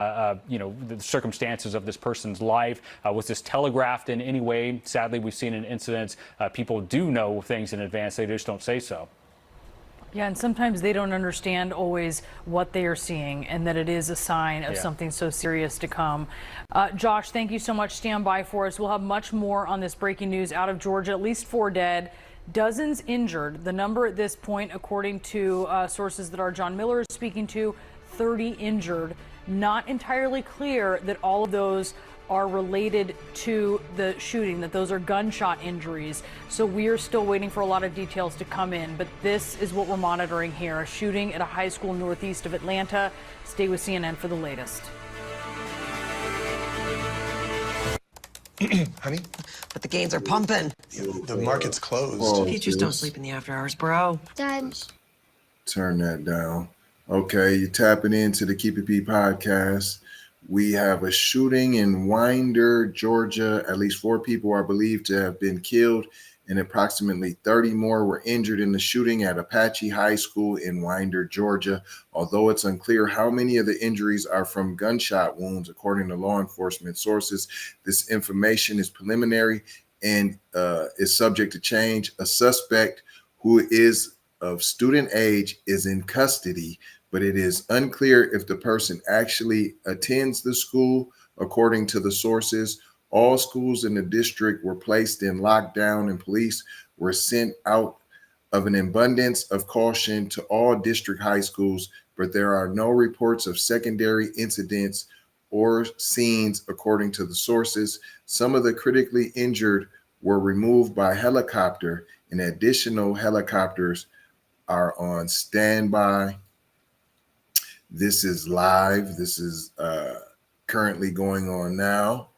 the circumstances of this person's life. Was this telegraphed in any way? Sadly, we've seen in incidents, people do know things in advance. They just don't say so. Yeah, and sometimes they don't understand always what they are seeing and that it is a sign of something so serious to come. Josh, thank you so much. Stand by for us. We'll have much more on this breaking news out of Georgia. At least 4 dead, dozens injured. The number at this point, according to sources that our John Miller is speaking to, 30 injured. Not entirely clear that all of those are related to the shooting, that those are gunshot injuries. So we are still waiting for a lot of details to come in, but this is what we're monitoring here. A shooting at a high school northeast of Atlanta. Stay with CNN for the latest. Honey? But the gains are pumping. Yeah, the market's closed. Teachers don't sleep in the after hours, bro. Dad. Turn that down. Okay, you're tapping into the Keep It P podcast. We have a shooting in Winder, Georgia. At least 4 people are believed to have been killed, and approximately 30 more were injured in the shooting at Apalachee High School in Winder, Georgia. Although it's unclear how many of the injuries are from gunshot wounds, according to law enforcement sources, this information is preliminary and is subject to change. A suspect who is of student age is in custody, but it is unclear if the person actually attends the school. According to the sources, all schools in the district were placed in lockdown and police were sent out of an abundance of caution to all district high schools, but there are no reports of secondary incidents or scenes, according to the sources. Some of the critically injured were removed by helicopter, and additional helicopters are on standby. This is live. This is currently going on now.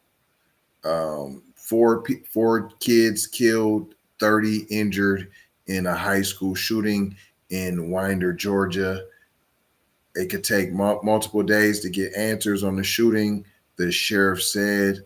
4 kids killed, 30 injured in a high school shooting in Winder, Georgia. It could take multiple days to get answers on the shooting. The sheriff said,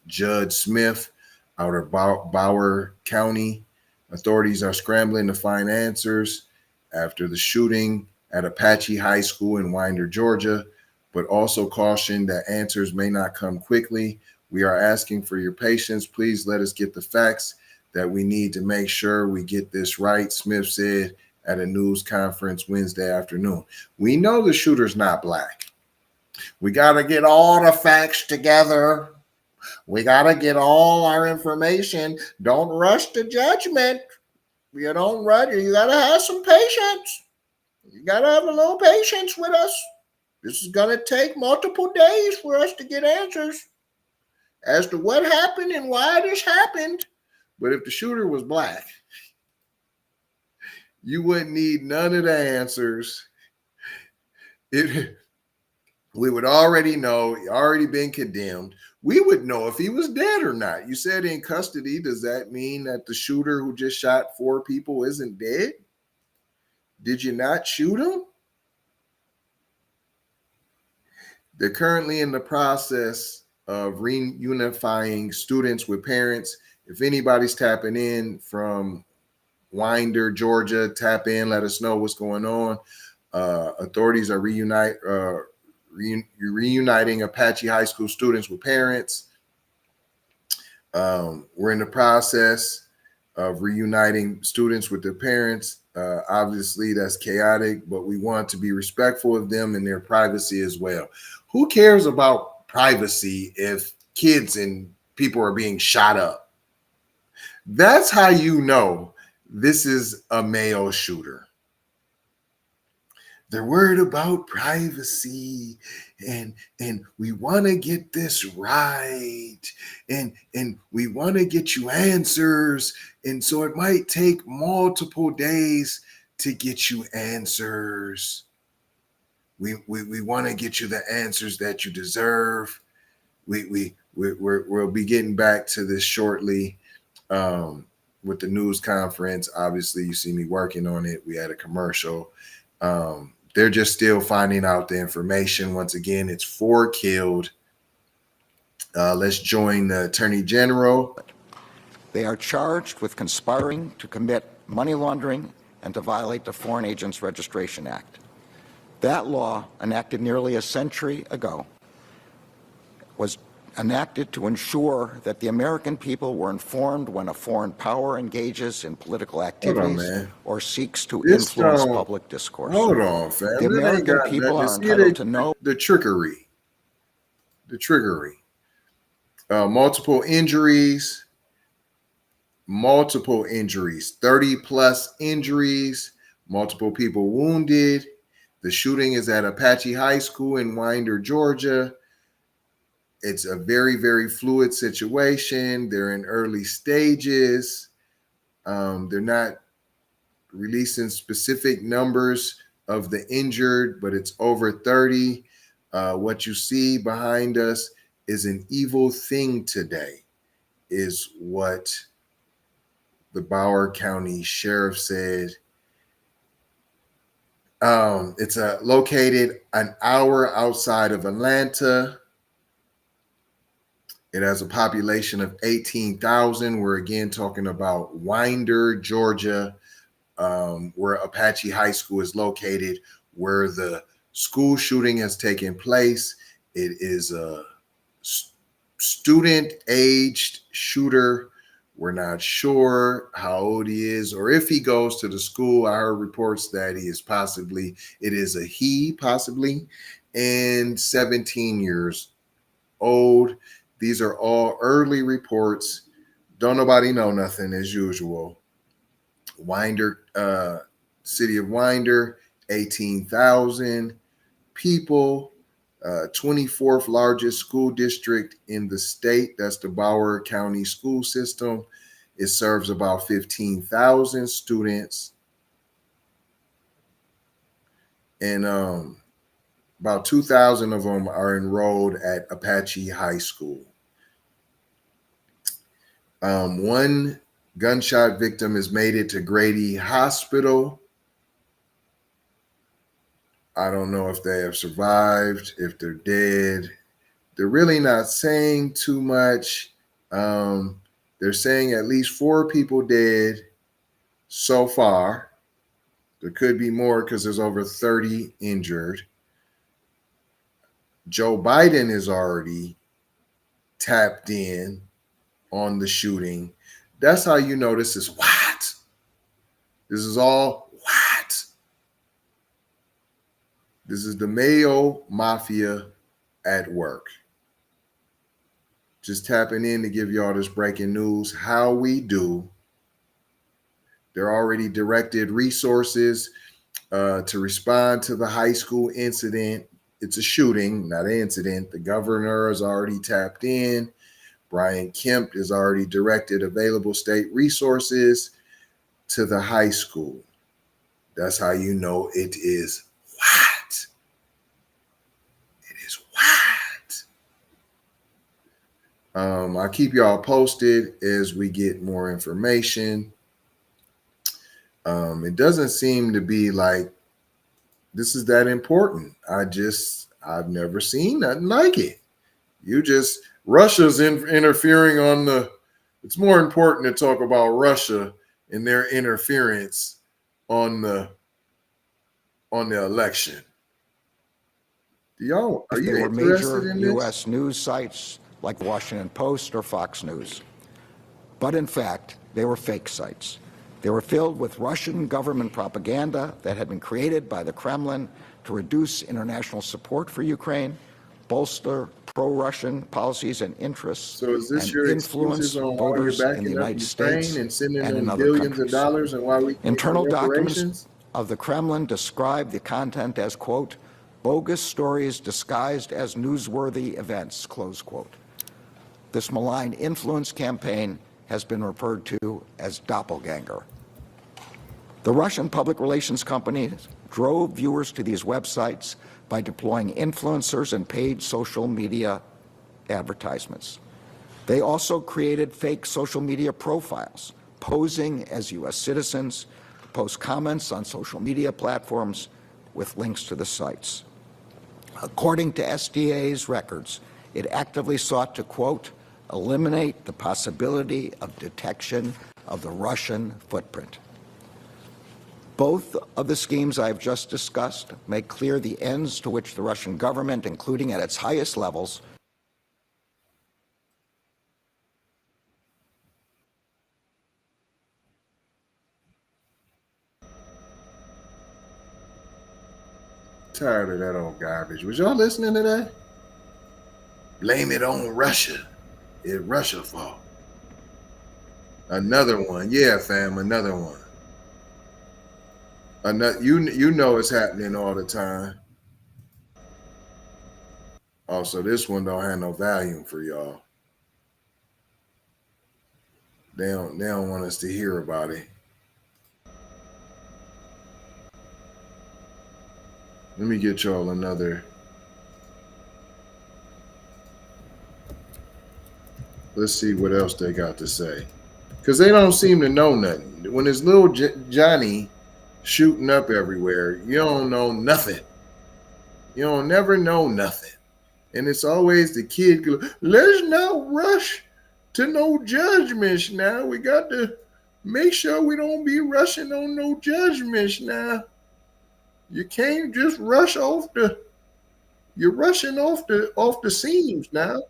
Judge Smith out of Broward County. Authorities are scrambling to find answers after the shooting at Apalachee High School in Winder, Georgia, but also cautioned that answers may not come quickly. We are asking for your patience. Please let us get the facts that we need to make sure we get this right, Smith said at a news conference Wednesday afternoon. We know the shooter's not black. We got to get all the facts together. We got to get all our information. Don't rush to judgment. You don't rush. You got to have some patience. You got to have a little patience with us. This is going to take multiple days for us to get answers as to what happened and why this happened. But if the shooter was black, you wouldn't need none of the answers. We would already know, he already been condemned. We would know if he was dead or not. You said in custody. Does that mean that the shooter who just shot 4 people isn't dead? Did you not shoot him? They're currently in the process of reunifying students with parents. If anybody's tapping in from Winder, Georgia, tap in, let us know what's going on. Authorities are reuniting Apalachee High School students with parents. We're in the process of reuniting students with their parents. Obviously, that's chaotic, but we want to be respectful of them and their privacy as well. Who cares about privacy if kids and people are being shot up? That's how you know this is a male shooter. They're worried about privacy and we want to get this right and we want to get you answers, and so it might take multiple days to get you answers. We want to get you the answers that you deserve. We'll be getting back to this shortly with the news conference. Obviously, you see me working on it. We had a commercial. They're just still finding out the information. Once again, it's 4 killed. Let's join the Attorney General. They are charged with conspiring to commit money laundering and to violate the Foreign Agents Registration Act. That law, enacted nearly a century ago, was enacted to ensure that the American people were informed when a foreign power engages in political activities man. or seeks to This influence don't- public discourse. Hold on, fam. The That ain't American got people nothing. are See, entitled to know. the trickery. The trickery. Multiple injuries, 30 plus injuries, multiple people wounded. The shooting is at Apalachee High School in Winder, Georgia. It's a very, very fluid situation. They're in early stages. They're not releasing specific numbers of the injured, but it's over 30. What you see behind us is an evil thing today, is what the Broward County Sheriff said. It's located an hour outside of Atlanta. It has a population of 18,000. We're again talking about Winder, Georgia, where Apalachee High School is located, where the school shooting has taken place. It is a student-aged shooter. We're not sure how old he is or if he goes to the school. I heard reports that it is a he, possibly, and 17 years old. These are all early reports. Don't nobody know nothing as usual. Winder, city of Winder, 18,000 people, 24th largest school district in the state. That's the Broward County school system. It serves about 15,000 students. And about 2,000 of them are enrolled at Apalachee High School. One gunshot victim has made it to Grady Hospital. I don't know if they have survived, if they're dead. They're really not saying too much. They're saying at least 4 people dead so far. There could be more because there's over 30 injured. Joe Biden is already tapped in on the shooting. That's how you know this is what? This is all what? This is the Mayo Mafia at work. Just tapping in to give y'all this breaking news. How we do. They're already directed resources to respond to the high school incident. It's a shooting, not an incident. The governor has already tapped in. Brian Kemp has already directed available state resources to the high school. That's how you know it is what? It is what? I'll keep y'all posted as we get more information. It doesn't seem to be like this is that important. I've never seen nothing like it. Russia's interfering on it's more important to talk about Russia and their interference on the election. Are you They were interested major in this? U.S. news sites like the Washington Post or Fox News. But in fact, they were fake sites. They were filled with Russian government propaganda that had been created by the Kremlin to reduce international support for Ukraine, bolster pro-Russian policies and interests, So is this and your influence excuses on why you're voters in backing the up United Ukraine States and sending and in them other billions countries. of dollars and why we can't Internal get reparations? documents of the Kremlin describe the content as, quote, bogus stories disguised as newsworthy events, close quote. This malign influence campaign has been referred to as doppelganger. The Russian public relations companies drove viewers to these websites by deploying influencers and paid social media advertisements. They also created fake social media profiles, posing as U.S. citizens, to post comments on social media platforms with links to the sites. According to SDA's records, it actively sought to, quote, eliminate the possibility of detection of the Russian footprint. Both of the schemes I've just discussed make clear the ends to which the Russian government, including at its highest levels, Tired of that old garbage. Was y'all listening to that? Blame it on Russia. It's Russia's fault. Another one. Yeah, fam, another one. Another, you know it's happening all the time. Also, this one don't have no volume for y'all. They don't want us to hear about it. Let me get y'all another. Let's see what else they got to say. Because they don't seem to know nothing. When it's little Johnny shooting up everywhere, you don't know nothing. You don't never know nothing. And it's always the kid go, let's not rush to no judgments now. We got to make sure we don't be rushing on no judgments now. You can't just rush off the, you're rushing off the seams now.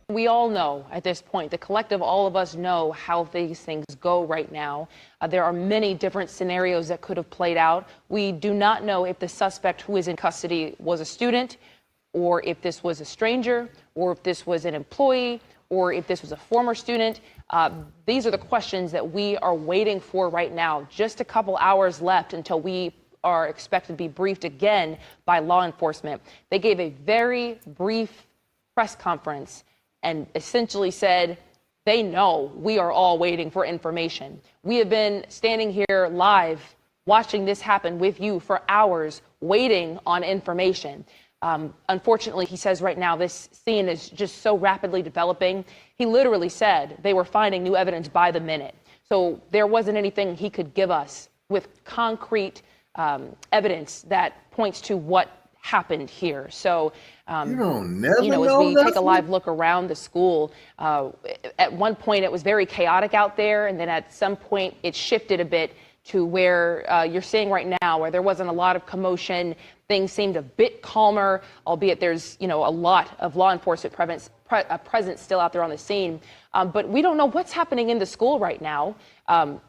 We all know at this point, the collective, all of us know how these things go right now. There are many different scenarios that could have played out. We do not know if the suspect who is in custody was a student, or if this was a stranger, or if this was an employee, or if this was a former student. These are the questions that we are waiting for right now. Just a couple hours left until we are expected to be briefed again by law enforcement. They gave a very brief press conference and essentially said, they know we are all waiting for information. We have been standing here live, watching this happen with you for hours, waiting on information. Unfortunately, he says right now, this scene is just so rapidly developing. He literally said they were finding new evidence by the minute. So there wasn't anything he could give us with concrete evidence that points to what happened here. So, you don't never as know we nothing. take a live look around the school, at one point it was very chaotic out there, and then at some point it shifted a bit to where you're seeing right now, where there wasn't a lot of commotion. Things seemed a bit calmer, albeit there's a lot of law enforcement presence still out there on the scene. But we don't know what's happening in the school right now.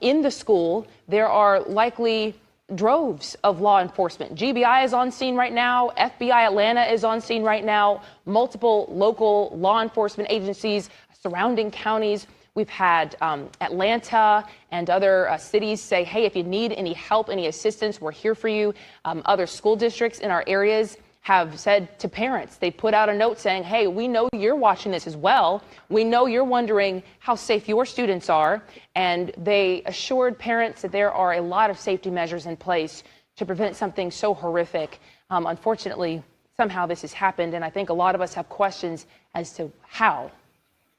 In the school, there are likely droves of law enforcement. GBI is on scene right now. FBI Atlanta is on scene right now. Multiple local law enforcement agencies, surrounding counties. We've had Atlanta and other cities say, hey, if you need any help, any assistance, we're here for you. Other school districts in our areas have said to parents, they put out a note saying, hey, we know you're watching this as well. We know you're wondering how safe your students are. And they assured parents that there are a lot of safety measures in place to prevent something so horrific. Unfortunately, somehow this has happened. And I think a lot of us have questions as to how.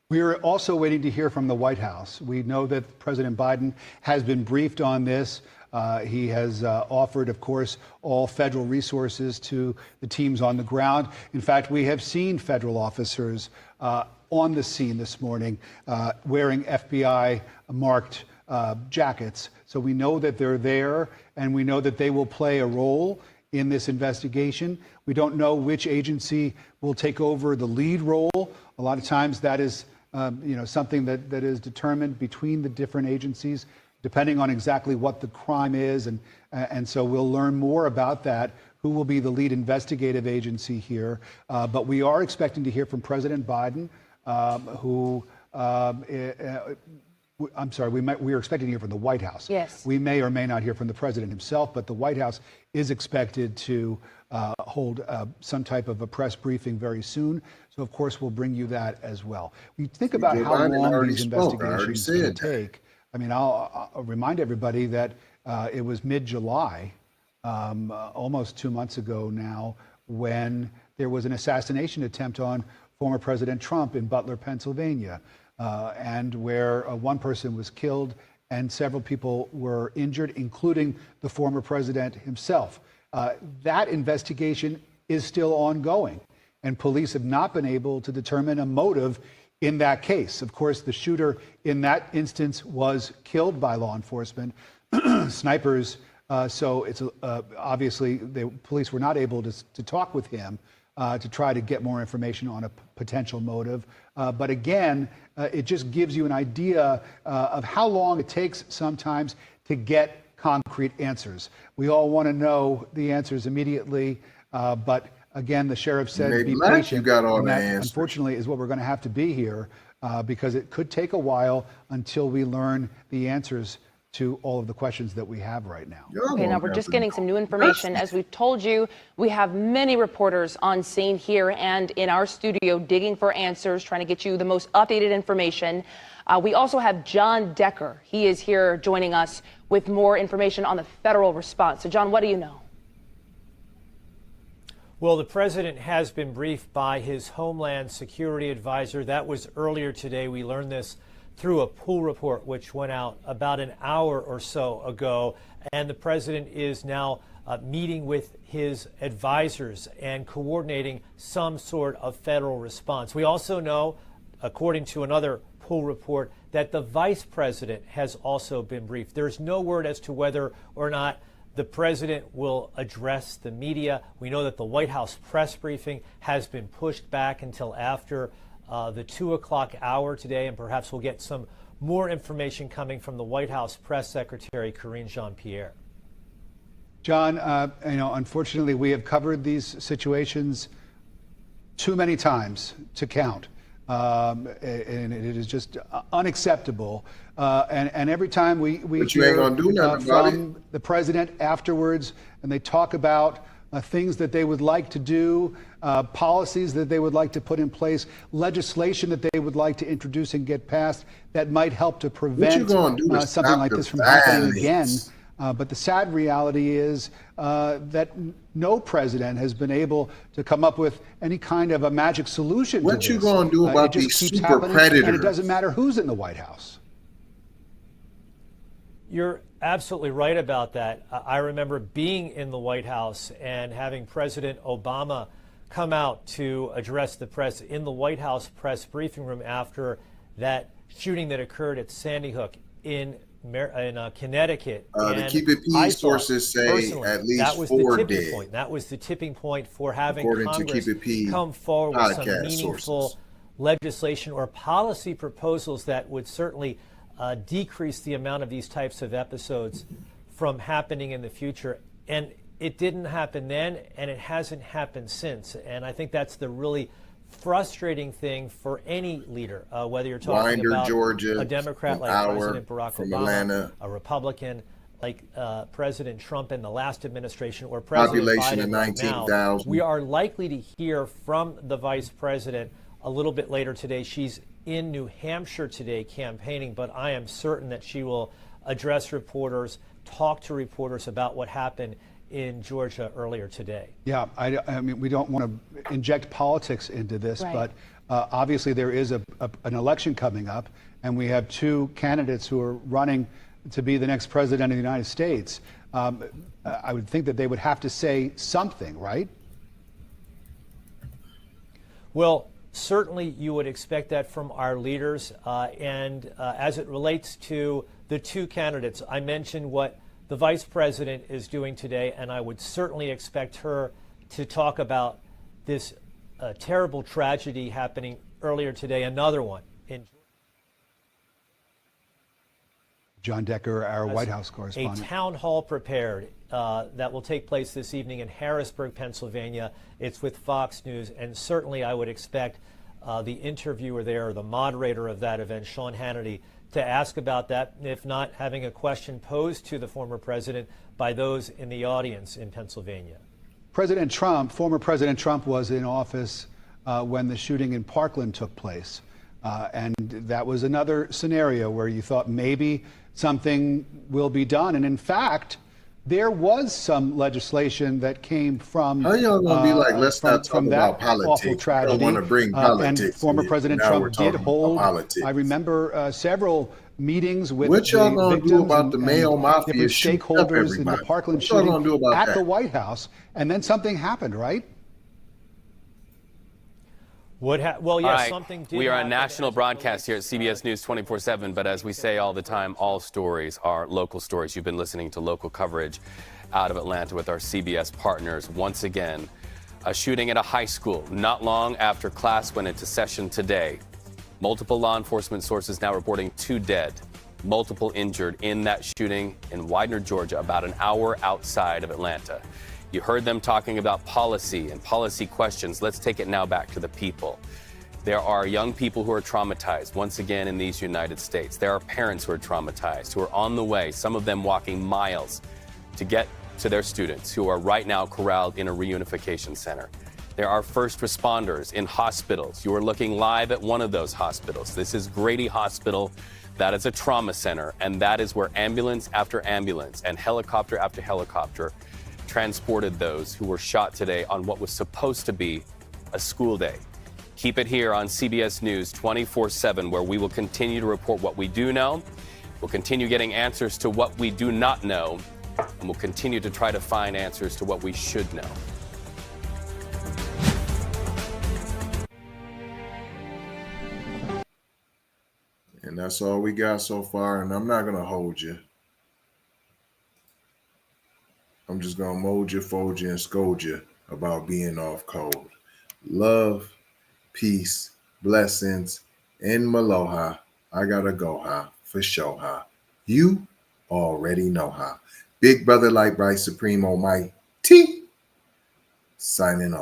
We are also waiting to hear from the White House. We know that President Biden has been briefed on this. He has offered, of course, all federal resources to the teams on the ground. In fact, we have seen federal officers on the scene this morning wearing FBI-marked jackets. So we know that they're there, and we know that they will play a role in this investigation. We don't know which agency will take over the lead role. A lot of times that is something that is determined between the different agencies, depending on exactly what the crime is. And so we'll learn more about that, who will be the lead investigative agency here. But we are expecting to hear from President Biden, we are expecting to hear from the White House. Yes. We may or may not hear from the president himself, but the White House is expected to hold some type of a press briefing very soon. So, of course, we'll bring you that as well. We think about how long these investigations can take. I mean, I'll remind everybody that it was mid-July, almost 2 months ago now, when there was an assassination attempt on former President Trump in Butler, Pennsylvania, and where one person was killed and several people were injured, including the former president himself. That investigation is still ongoing, and police have not been able to determine a motive in that case. Of course, the shooter in that instance was killed by law enforcement, snipers. So it's obviously the police were not able to talk with him to try to get more information on a potential motive. But again, it just gives you an idea of how long it takes sometimes to get concrete answers. We all want to know the answers immediately, but again, the sheriff said, "Be patient." You got all and the that, answers. unfortunately, is what we're going to have to be here because it could take a while until we learn the answers to all of the questions that we have right now. Okay, now we're just getting some new information. As we've told you, we have many reporters on scene here and in our studio digging for answers, trying to get you the most updated information. We also have John Decker. He is here joining us with more information on the federal response. So, John, what do you know? Well, the president has been briefed by his Homeland Security advisor. That was earlier today. We learned this through a pool report which went out about an hour or so ago. And the president is now meeting with his advisors and coordinating some sort of federal response. We also know, according to another pool report, that the vice president has also been briefed. There's no word as to whether or not the president will address the media. We know that the White House press briefing has been pushed back until after the 2 o'clock hour today, and perhaps we'll get some more information coming from the White House press secretary, Karine Jean-Pierre. John, unfortunately, we have covered these situations too many times to count. And it is just unacceptable. And every time we hear from the president afterwards, and they talk about things that they would like to do, policies that they would like to put in place, legislation that they would like to introduce and get passed that might help to prevent something like this from happening again. But the sad reality is that no president has been able to come up with any kind of a magic solution to this. What you going to do about these super predators? And it doesn't matter who's in the White House. You're absolutely right about that. I remember being in the White House and having President Obama come out to address the press in the White House press briefing room after that shooting that occurred at Sandy Hook in Connecticut. The Keep It P sources say at least 4 dead. That was the tipping point for having According Congress to Keep It P come forward with some meaningful sources. legislation or policy proposals that would certainly decrease the amount of these types of episodes from happening in the future. And it didn't happen then, and it hasn't happened since. And I think that's the really frustrating thing for any leader, whether you're talking about Georgia, a Democrat like President Barack Obama, Atlanta, a Republican like President Trump in the last administration, or President Biden right now. We are likely to hear from the vice president a little bit later today. She's in New Hampshire today campaigning, but I am certain that she will address reporters, talk to reporters about what happened in Georgia earlier today. Yeah, I mean, we don't want to inject politics into this, Right. but obviously there is an election coming up, and we have 2 candidates who are running to be the next president of the United States. I would think that they would have to say something, right? Well, certainly you would expect that from our leaders. And as it relates to the 2 candidates, I mentioned what the vice president is doing today, and I would certainly expect her to talk about this terrible tragedy happening earlier today, another one in John Decker, our White House correspondent. A town hall prepared that will take place this evening in Harrisburg, Pennsylvania. It's with Fox News, and certainly I would expect the interviewer there, or the moderator of that event, Sean Hannity, to ask about that, if not having a question posed to the former president by those in the audience in Pennsylvania. Former President Trump was in office when the shooting in Parkland took place. And that was another scenario where you thought maybe something will be done. And in fact, there was some legislation that came from How y'all gonna be like, let's not talk about politics. Awful tragedy. Don't want to bring politics. And former President Trump did hold, I remember several meetings with what y'all the gonna victims do about the male mafia different stakeholders in the Parkland shooting at that? the White House, and then something happened, right? Well, yes, All right. something did We are a happen national as it broadcast here at relates to CBS News 24/7, but as we say all the time, all stories are local stories. You've been listening to local coverage out of Atlanta with our CBS partners. Once again, a shooting at a high school not long after class went into session today. Multiple law enforcement sources now reporting 2 dead, multiple injured in that shooting in Widener, Georgia, about an hour outside of Atlanta. You heard them talking about policy and policy questions. Let's take it now back to the people. There are young people who are traumatized once again in these United States. There are parents who are traumatized, who are on the way, some of them walking miles to get to their students who are right now corralled in a reunification center. There are first responders in hospitals. You are looking live at one of those hospitals. This is Grady Hospital. That is a trauma center, and that is where ambulance after ambulance and helicopter after helicopter transported those who were shot today on what was supposed to be a school day. Keep it here on CBS News 24/7, where we will continue to report what we do know. We'll continue getting answers to what we do not know, and we'll continue to try to find answers to what we should know. And that's all we got so far. And I'm not going to hold you. I'm just going to mold you, fold you, and scold you about being off code. Love, peace, blessings, and maloha. I got to go, ha, for sure, ha. You already know, ha. Big brother, light bright, supreme, almighty, signing off.